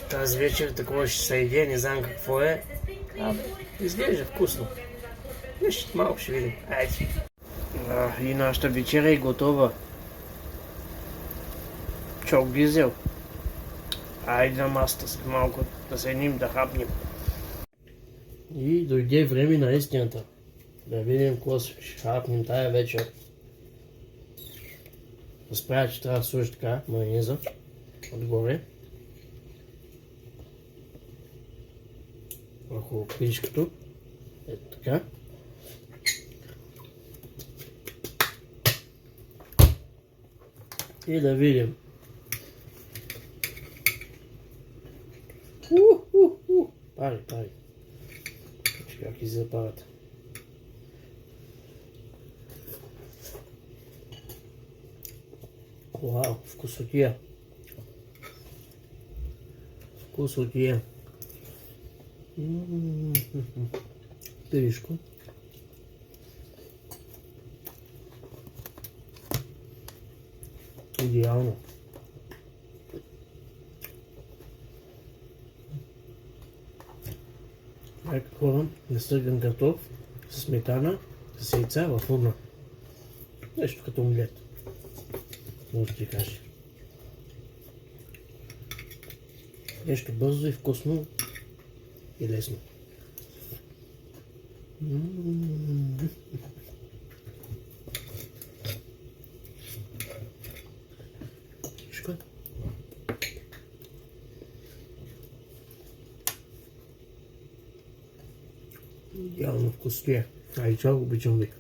Тази вечер такова ще се яде, не знам какво е. Изглежда вкусно. Нещо малко ще видим. Айде. И нашата вечеря е готова. Чок дизел. Айде на масата след малко да седнем да хапнем. И дойде време на истината. Да видим какво ще хапнем тая вечер. Разправя, че трябва да сложи така майонеза отгоре. Върху кришкото. Ето така. И да видим. Пари. Как излиза парата. Вау, вкусотия. Пиришко. Идеално. Хора, настърган картоф с сметана, с яйца във фурна. Нещо като омлет. Може да ти кажа. Нещо бързо и вкусно и лесно. Идеално вкусния. Айде, чао, обичам ви.